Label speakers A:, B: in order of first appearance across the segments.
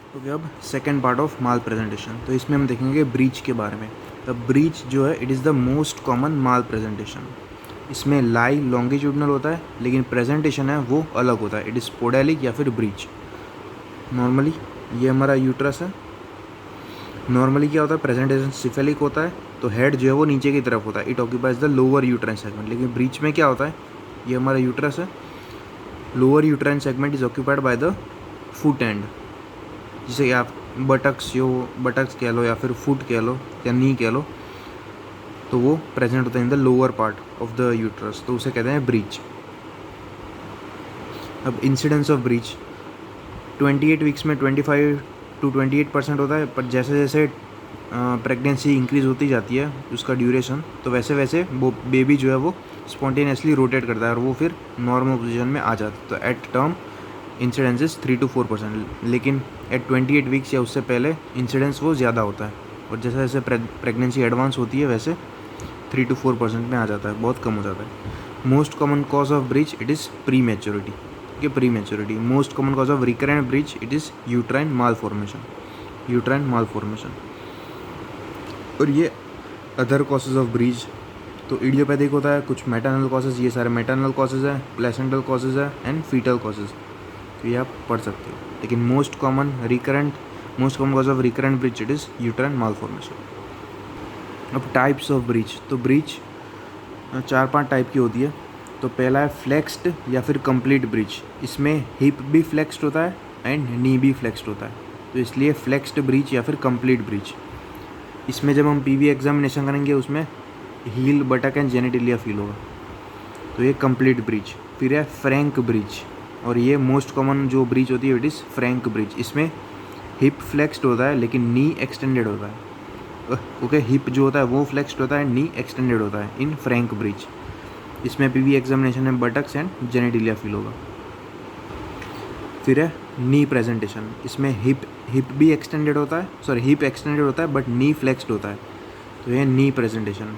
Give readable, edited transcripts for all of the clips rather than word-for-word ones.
A: Okay, अब second part of mall presentation. तो इसमें हम देखेंगे ब्रीच के बारे में। द ब्रीच जो है it is the most common mall presentation. इसमें लाई लॉन्गिट्यूडनल होता है, लेकिन प्रेजेंटेशन है वो अलग होता है। इट इज़ पोडेलिक या फिर ब्रीच। नॉर्मली ये हमारा यूट्रस है। नॉर्मली क्या होता है, प्रेजेंटेशन सिफेलिक होता है, तो हेड जो है वो नीचे की तरफ होता है। It occupies the lower uterine segment. लेकिन ब्रीच में क्या होता है, ये हमारा यूट्रस है, lower uterine segment is occupied by the foot and, जिसे आप बटक्स कह लो या फिर फुट कह लो या नी कह लो, तो वो प्रेजेंट होता है in the lower part of the uterus, तो उसे कहते हैं ब्रीच। अब इंसिडेंस ऑफ ब्रीच 28 वीक्स में 25 to 28% होता है, पर जैसे जैसे प्रेगनेंसी इंक्रीज़ होती जाती है उसका ड्यूरेशन, तो वैसे वैसे वो बेबी जो है वो स्पॉन्टेनियसली रोटेट करता है और वो फिर नॉर्मल पोजीशन में आ जाता है। तो at term incidence is 3 to 4%, लेकिन एट 28 वीक्स या उससे पहले इंसिडेंस वो ज़्यादा होता है, और जैसे जैसे प्रेगनेंसी एडवांस होती है वैसे 3 to 4% में आ जाता है, बहुत कम हो जाता है। Most common cause of breach it is pre maturity. Most common cause of recurrent breach it is uterine mall formation. और ये अदर कॉजेज ऑफ ब्रीच, तो इडियोपैथिक होता है, कुछ मैटरनल कॉजेज, ये सारे मैटरनल कॉजेज हैं, प्लेसेंटल कॉजेज है एंड फीटल कॉजेज, तो ये आप पढ़ सकते हो। लेकिन most common cause of recurrent breach it is uterine mall formation. अब टाइप्स ऑफ ब्रीच, तो ब्रीच 4-5 टाइप की होती है। तो पहला है फ्लेक्स्ड या फिर कंप्लीट ब्रीच। इसमें हिप भी फ्लेक्स्ड होता है एंड नी भी फ्लेक्स्ड होता है, तो इसलिए फ्लेक्स्ड ब्रीच या फिर कंप्लीट ब्रीच। इसमें जब हम पीवी एग्जामिनेशन करेंगे उसमें हील, बटक एंड जेनिटिलिया फील होगा, तो ये कंप्लीट ब्रीच। फिर है फ्रैंक ब्रीच, और ये मोस्ट कॉमन जो ब्रीच होती है इट इज़ फ्रैंक ब्रीच। इसमें हिप फ्लेक्स्ड होता है लेकिन नी एक्सटेंडेड होता है। ओके, हिप जो होता है वो फ्लेक्स्ड होता है, नी एक्सटेंडेड होता है इन फ्रैंक ब्रीच। इसमें पीवी एग्जामिनेशन में बटक्स एंड जेनिटिलिया फील होगा। फिर है नी प्रेजेंटेशन। इसमें हिप भी एक्सटेंडेड होता है, हिप एक्सटेंडेड होता है बट नी फ्लेक्स्ड होता है, तो ये knee presentation,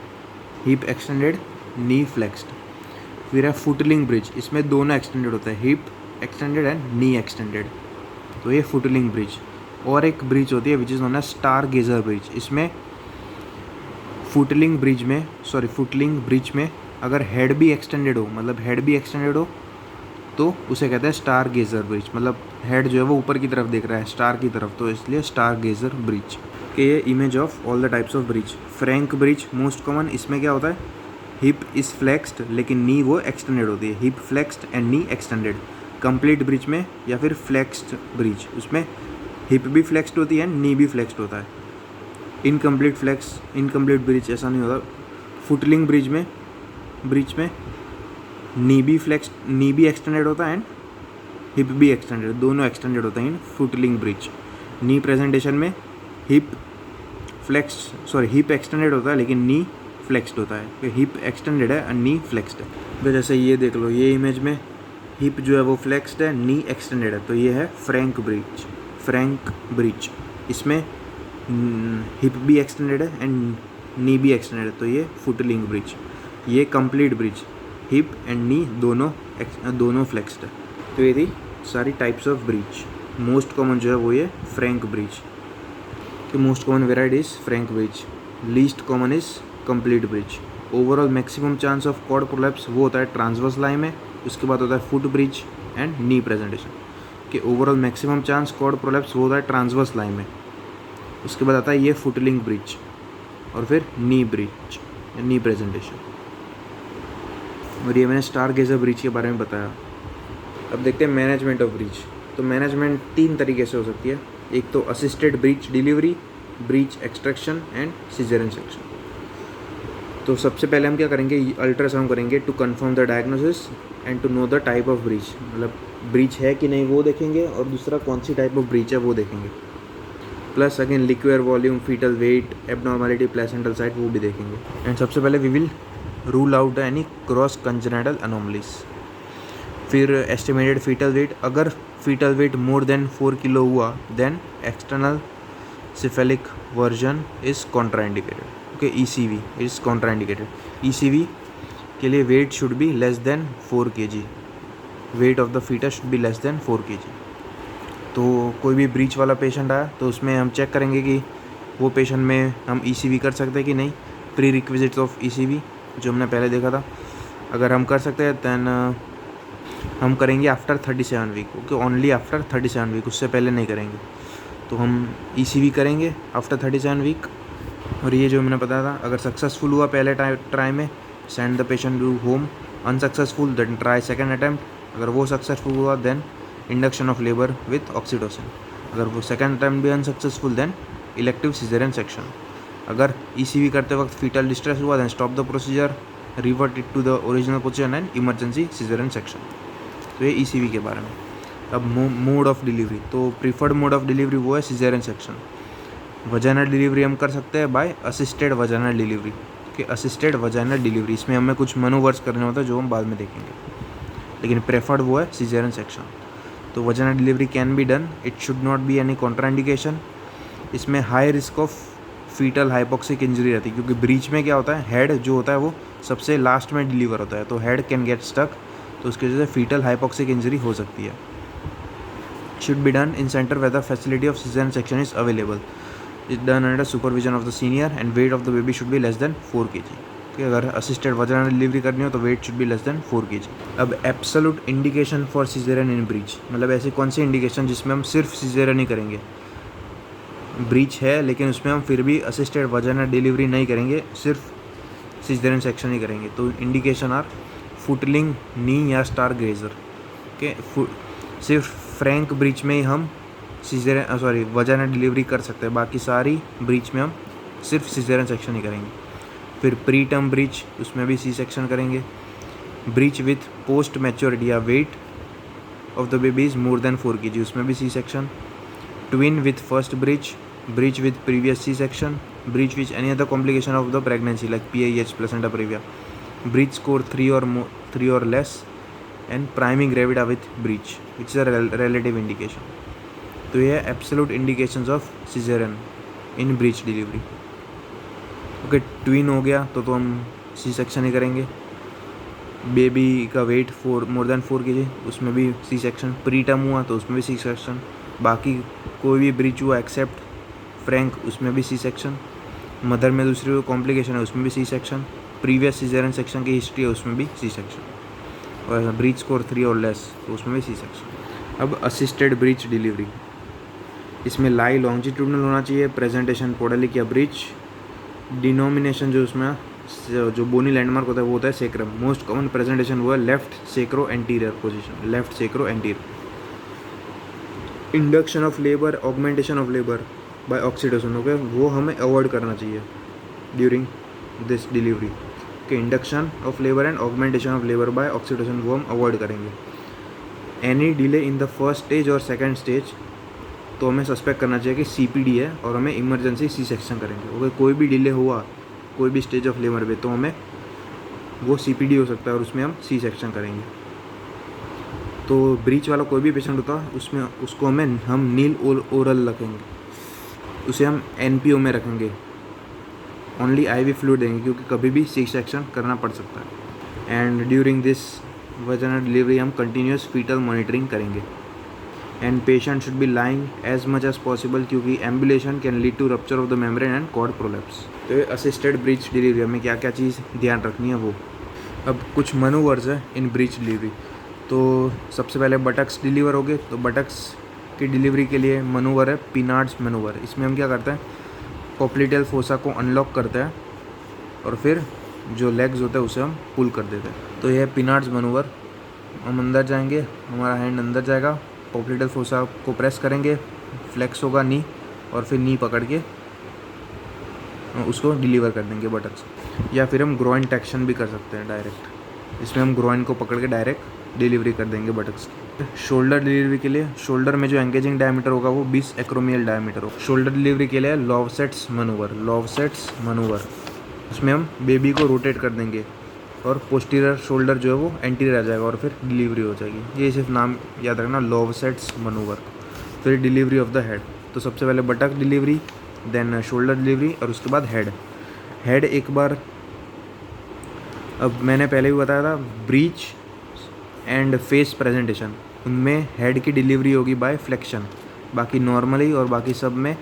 A: hip extended, knee flexed. फिर है फुटलिंग ब्रिज। इसमें दोनों एक्सटेंडेड होता है, hip extended and knee extended, तो ये फुटलिंग ब्रिज। और एक ब्रिज होती है which is known as star gazer breech. इसमें फुटलिंग ब्रिज में अगर हेड भी एक्सटेंडेड हो, तो उसे कहते हैं स्टार गेजर ब्रिज। मतलब हेड जो है वो ऊपर की तरफ देख रहा है, स्टार की तरफ, तो इसलिए स्टार गेजर ब्रिज। कि ये image of all the types of bridge. Frank bridge most common. इसमें क्या होता है, हिप इज़ फ्लेक्स्ड लेकिन नी वो एक्सटेंडेड होती है, hip flexed and knee extended. Complete bridge में या फिर फ्लेक्स्ड ब्रिज, उसमें हिप भी फ्लेक्स्ड होती है, नी भी फ्लेक्स्ड होता है। इनकम्प्लीट ब्रिज ऐसा नहीं होता। फुटलिंग ब्रिज में नी भी एक्सटेंडेड होता है एंड हिप भी एक्सटेंडेड, दोनों एक्सटेंडेड होता है इन फुटलिंग ब्रिज। नी प्रेजेंटेशन में हिप एक्सटेंडेड होता है लेकिन नी फ्लेक्स्ड होता है, तो हिप एक्सटेंडेड है एंड नी फ्लेक्स्ड है। तो जैसे ये देख लो, ये इमेज में हिप जो है वो फ्लेक्स्ड है, नी एक्सटेंडेड है, तो ये है फ्रैंक ब्रिज। इसमें हिप भी एक्सटेंडेड है एंड नी भी एक्सटेंडेड है, तो ये फुटलिंग ब्रिज। ये complete breech, hip and knee दोनों फ्लेक्स्ड है। तो ये थी सारी types of breech. Most common जो है वो ये फ्रैंक ब्रिज, कि most common variety is frank breech, least common is complete breech. Overall maximum chance of cord prolapse वो होता है ट्रांसवर्स लाई में, उसके बाद होता है foot breech and knee presentation. कि overall maximum chance cord prolapse वो होता है ट्रांसवर्स लाई में, उसके बाद आता है ये फुटलिंग ब्रिज और फिर नी प्रेजेंटेशन। और ये मैंने स्टार गेजर ब्रिज के बारे में बताया। अब देखते हैं मैनेजमेंट ऑफ ब्रिज। तो मैनेजमेंट 3 तरीके से हो सकती है। एक तो assisted breech delivery, breech extraction and caesarean section. तो सबसे पहले हम क्या करेंगे, अल्ट्रासाउंड करेंगे to confirm the diagnosis and to know the type of breech. मतलब ब्रीच है कि नहीं वो देखेंगे, और दूसरा कौन सी टाइप ऑफ ब्रीच है वो देखेंगे। Plus again liquor volume, fetal weight, abnormality, placental site वो भी देखेंगे। एंड सबसे पहले we will rule out any cross congenital anomalies. फिर एस्टिमेटेड फीटल वेट, अगर fetal weight more than 4 kilo हुआ then external cephalic version is contraindicated. Okay, ECV is contraindicated. ECV के लिए weight should be less than 4 kg, weight of the fetus should be less than 4 kg। तो कोई भी breach वाला patient आया तो उसमें हम चेक करेंगे कि वो पेशेंट में हम ईसीवी कर सकते हैं कि नहीं, प्री रिक्विजिट्स ऑफ ईसीवी जो हमने पहले देखा था। अगर हम कर सकते हैं दैन हम करेंगे after 37 week, okay, only after 37 week, उससे पहले नहीं करेंगे। तो हम ईसीवी करेंगे आफ्टर 37 वीक। और ये जो मैंने बताया था, अगर सक्सेसफुल हुआ पहले ट्राई में, send the patient to home. Unsuccessful then try second attempt. अगर वो सक्सेसफुल हुआ then induction of labour with oxytocin. अगर वो सेकेंड अटैम्प्ट भी unsuccessful then elective caesarean section. अगर ईसीवी करते वक्त फीटल डिस्ट्रेस हुआ then stop the procedure, revert it to the original position and emergency caesarean section. तो ये ईसीवी के बारे में। अब मोड ऑफ डिलीवरी, तो प्रीफर्ड मोड ऑफ डिलीवरी वो है सिजेरियन सेक्शन। वजाइनल डिलीवरी हम कर सकते हैं बाय असिस्टेड वजाइनल डिलीवरी, कि असिस्टेड वजाइनल डिलीवरी, इसमें हमें कुछ मनोवर्स करने होता है जो हम बाद में देखेंगे, लेकिन प्रेफर्ड वो है सिजेरियन सेक्शन। तो vaginal delivery can be done, it should not be any contraindication. इसमें high risk of fetal hypoxic injury रहती है, क्योंकि ब्रीच में क्या होता है, हेड जो होता है वो सबसे लास्ट में डिलीवर होता है, तो हेड कैन गेट स्टक, तो उसकी वजह से फीटल हाइपोक्सिक इंजरी हो सकती है। Should be done in centre where the facility of caesarean section is available, is done under supervision of the senior and weight of the baby should be less than 4 kg। कि अगर assisted vaginal delivery करनी हो तो weight should be less than 4 kg। अब absolute indication for caesarean in breech, मतलब ऐसी कौन सी indication जिसमें हम सिर्फ सिजेरियन ही करेंगे, ब्रीच है लेकिन उसमें हम फिर भी असिस्टेड वजाइनल डिलीवरी नहीं करेंगे, सिर्फ सिजेरियन सेक्शन ही करेंगे। तो इंडिकेशन आर फुटलिंग, नी या स्टार ग्रेजर के, सिर्फ फ्रैंक ब्रीच में ही हम सिजेरियन वजाइनल डिलीवरी कर सकते हैं, बाकी सारी ब्रीच में हम सिर्फ सिजेरियन सेक्शन ही करेंगे। फिर प्री टर्म ब्रीच, उसमें भी सी सेक्शन करेंगे। ब्रीच विथ पोस्ट मैच्योरिटी या weight of the baby is more than 4 kg, उसमें भी सी section. Twin with first breech, breech with previous C section, breech which any other complication of the pregnancy like PIH placenta previa, breech score 3 or less, and priming gravida with breech which is a relative indication. तो ये है absolute indications of caesarean in breach delivery. Okay, twin हो गया तो हम C section ही करेंगे। Baby का wait more than 4 kg, उसमें भी सी सेक्शन। प्री टर्म हुआ तो उसमें भी सी सेक्शन। बाकी कोई भी ब्रीच हुआ एक्सेप्ट फ्रैंक, उसमें भी सी सेक्शन। मदर में दूसरी कोई कॉम्प्लिकेशन है उसमें भी सी सेक्शन। प्रीवियस सिजेरियन सेक्शन की हिस्ट्री है उसमें भी सी सेक्शन। और ब्रीच स्कोर 3 or less तो उसमें भी सी सेक्शन। अब असिस्टेड ब्रीच डिलीवरी, इसमें लाई लॉन्जिट्यूडनल होना चाहिए, प्रेजेंटेशन पोडेलिक या ब्रीच, डिनोमिनेशन जो उसमें जो बोनी लैंडमार्क होता है वो होता है सेक्रम। मोस्ट कॉमन प्रेजेंटेशन वो है left sacro anterior position, left sacro anterior. Induction of labour, augmentation of labour by oxytocin, okay, वो हमें अवॉइड करना चाहिए ड्यूरिंग दिस डिलीवरी। कि induction of labour and augmentation of labour by oxytocin वो हम avoid करेंगे। Any delay in the first stage और second stage तो हमें सस्पेक्ट करना चाहिए कि CPD है और हमें इमरजेंसी सी सेक्शन करेंगे। अगर कोई भी डिले हुआ कोई भी स्टेज ऑफ लेबर पे तो हमें वो CPD हो सकता है और उसमें हम सी सेक्शन करेंगे। तो ब्रीच वाला कोई भी पेशेंट होता है उसमें उसको हम नील ओरल रखेंगे, उसे हम NPO में रखेंगे, ओनली IV फ्लूइड देंगे क्योंकि कभी भी सी सेक्शन करना पड़ सकता है। And during this vaginal delivery हम कंटिन्यूस फीटल मॉनिटरिंग करेंगे। And patient should be lying as much as possible क्योंकि ambulation can lead to rupture of the membrane and cord prolapse. तो ये असिस्टेड ब्रीच डिलीवरी में क्या क्या चीज़ ध्यान रखनी है वो। अब कुछ मनोवर्स है इन ब्रीच डिलीवरी। तो सबसे पहले बटक्स डिलीवर हो गए, तो बटक्स की डिलीवरी के लिए मनोवर है पिनार्ड्स मनोवर। इसमें हम क्या करते हैं, पॉप्लिटेल फोसा को अनलॉक करते हैं और फिर जो लेग्स होते हैं उसे हम पुल कर देते हैं। तो यह है पिनार्ड्स मनोवर। हम अंदर जाएंगे, हमारा हैंड अंदर जाएगा, पॉप्लिटेल फोसा को प्रेस करेंगे, फ्लेक्स होगा नी और फिर नी पकड़ के उसको डिलीवर कर देंगे बटक्स। या फिर हम ग्रोइन टेक्शन भी कर सकते हैं डायरेक्ट, इसमें हम ग्रोइन को पकड़ के डायरेक्ट डिलीवरी कर देंगे बटक्स की। शोल्डर डिलीवरी के लिए शोल्डर में जो एंगेजिंग डायमीटर होगा वो 20 एक्रोमियल डायमीटर होगा। शोल्डर डिलीवरी के लिए लॉवसेट्स मनूवर, उसमें हम बेबी को रोटेट कर देंगे और पोस्टीरियर शोल्डर जो है वो एंटीरियर आ जाएगा और फिर डिलीवरी हो जाएगी। ये सिर्फ नाम याद रखना, लॉवसेट्स मनूवर। फिर डिलीवरी ऑफ द हेड, तो सबसे पहले बटक डिलीवरी, देन शोल्डर डिलीवरी और उसके बाद हेड एक बार, अब मैंने पहले भी बताया था ब्रीच एंड फेस प्रेजेंटेशन, उनमें हेड की डिलीवरी होगी बाय फ्लेक्शन। बाकी नॉर्मली और बाकी सब में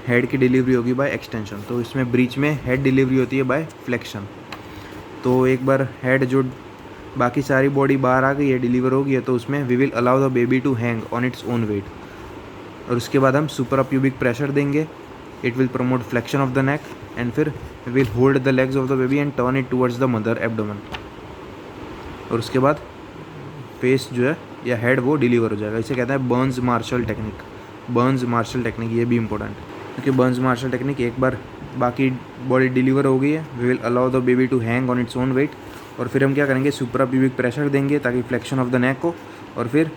A: हेड की डिलीवरी होगी बाय एक्सटेंशन। तो इसमें ब्रीच में हेड डिलीवरी होती है बाय फ्लेक्शन। तो एक बार हेड जो बाकी सारी बॉडी बाहर आ गई है, डिलीवर हो गई है, तो उसमें we will allow the baby to hang on its own weight. और उसके बाद हम सुपराप्यूबिक प्रेशर देंगे, it will promote flexion of the neck and फिर will hold the legs of the baby and turn it towards the mother abdomen. और उसके बाद face जो है या हेड वो डिलीवर हो जाएगा। इसे कहते हैं Burns Marshall technique. Burns Marshall technique ये भी इंपॉर्टेंट है, क्योंकि बर्न्स मार्शल टेक्निक एक बार बाकी बॉडी डिलीवर हो गई है, we will allow the baby to hang on its own weight. और फिर हम क्या करेंगे, सुपराप्यूबिक प्रेशर देंगे ताकि फ्लेक्शन ऑफ द नेक हो, और फिर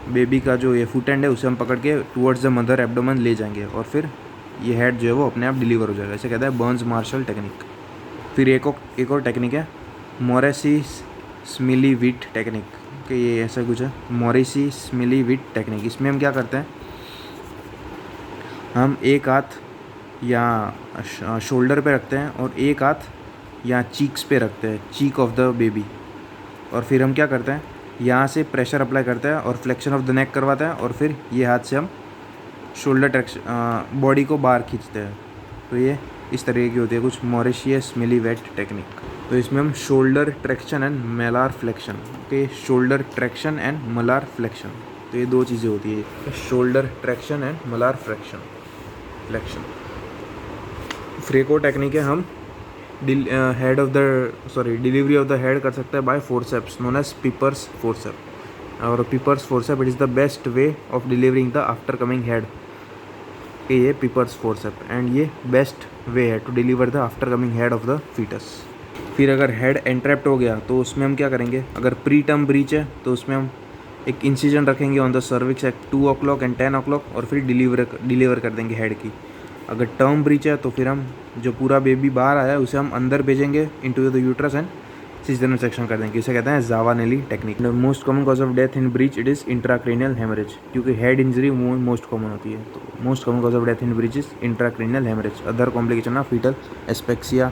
A: बेबी का जो ये फुट एंड है उसे हम पकड़ के टुवर्ड्स द मदर एब्डोमेन ले जाएंगे, और फिर ये हेड जो है वो अपने आप डिलीवर हो जाएगा। इसे कहता है बर्न्स मार्शल टेक्निक। फिर एक और टेक्निक है मोरेसी स्मिली-विट टेक्निक, कि ये ऐसा कुछ है, मोरेसी स्मिली-विट टेक्निक। इसमें हम क्या करते हैं, हम एक हाथ या शोल्डर पे रखते हैं और एक हाथ या चीक्स पे रखते हैं, चीक ऑफ द बेबी। और फिर हम क्या करते हैं, यहाँ से प्रेशर अप्लाई करते हैं और फ्लेक्शन ऑफ द नेक करवाते हैं, और फिर ये हाथ से हम शोल्डर ट्रैक्शन बॉडी को बाहर खींचते हैं। तो ये इस तरीके की होती है कुछ मॉरिशियस स्मिली-विट टेक्निक। तो इसमें हम shoulder traction and malar flexion, okay, shoulder traction and malar flexion, तो ये दो चीज़ें होती है, shoulder traction and malar flexion. फिर एक और टेक्निक है, हम डिलीवरी ऑफ द हेड कर सकते हैं by forceps known as Piper's forcep. और Piper's forcep it is the best way of delivering the after coming head, कि ये पिपर्स फोर्सेप एंड ये बेस्ट वे है to deliver the after coming head of the fetus. फिर अगर head एंट्रैप्ट हो गया तो उसमें हम क्या करेंगे, अगर प्री टर्म ब्रीच है तो उसमें हम एक इंसिजन रखेंगे on the cervix at 2 o'clock and 10 o'clock, और फिर डिलीवर कर देंगे हेड की। अगर टर्म ब्रीच है तो फिर हम जो पूरा बेबी बाहर आया है उसे हम अंदर भेजेंगे into the uterus and caesarean section कर देंगे। इसे कहते हैं Zavanelli technique. Most common cause of death in breech it is intracranial haemorrhage, क्योंकि हेड इंजरी मोस्ट कॉमन होती है। तो most common cause of death in breech is intracranial haemorrhage. Other complication of fetal asphyxia,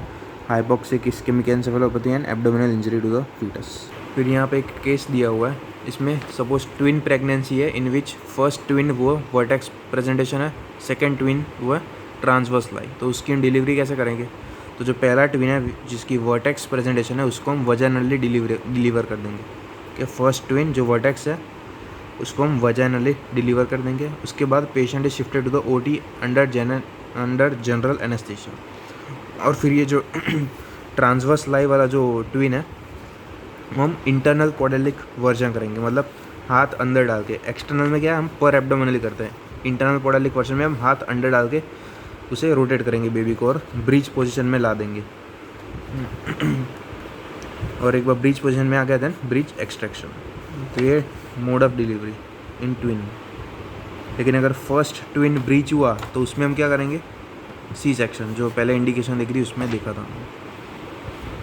A: hypoxic ischaemic encephalopathy and abdominal injury to the fetus. फिर यहाँ पे एक case दिया हुआ है, इसमें सपोज ट्विन प्रेगनेंसी है इन विच फर्स्ट ट्विन वो वर्टेक्स प्रेजेंटेशन है, सेकेंड ट्विन वो है ट्रांसवर्स लाई। तो उसकी हम डिलीवरी कैसे करेंगे, तो जो पहला ट्विन है जिसकी वर्टेक्स प्रेजेंटेशन है उसको हम वजाइनली डिलीवर कर देंगे, कि फर्स्ट ट्विन जो वर्टेक्स है उसको हम वजाइनली डिलीवर कर देंगे। उसके बाद patient is shifted to the OT under general anaesthesia. और फिर ये जो ट्रांसवर्स लाई वाला जो ट्विन है वो हम इंटरनल क्वाड्रिलिक वर्जन करेंगे, मतलब हाथ अंदर डाल के। एक्सटर्नल में क्या है, हम पर एब्डोमिनली करते हैं। इंटरनल क्वाड्रिलिक वर्जन में हम हाथ अंदर डाल के उसे रोटेट करेंगे बेबी को और ब्रीच पोजीशन में ला देंगे। और एक बार ब्रीच पोजीशन में आ गया देन ब्रीच एक्सट्रैक्शन। तो ये mode of delivery in twin. लेकिन अगर फर्स्ट ट्विन ब्रीच हुआ तो उसमें हम क्या करेंगे, सी सेक्शन, जो पहले इंडिकेशन दिख रही उसमें देखा था।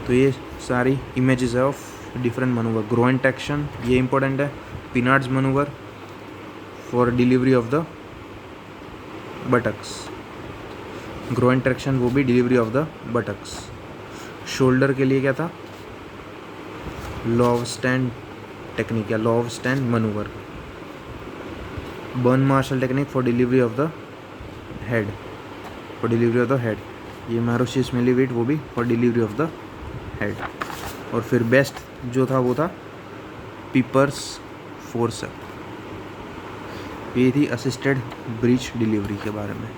A: तो ये सारी इमेजेस है of different manoeuvre. Groin traction ये इंपॉर्टेंट है, Pinard's manoeuvre for delivery of the buttocks, groin traction वो भी delivery of the buttocks. Shoulder के लिए क्या था, लॉव स्टैंड टेक्निक या Lovset manoeuvre. Burns Marshall technique for delivery of the head, for delivery of the head. ये Mauriceau Smellie Veit वो भी for delivery of the head. और फिर बेस्ट जो था वो था पिपर्स फोर्सेप। ये थी असिस्टेड ब्रीच डिलीवरी के बारे में।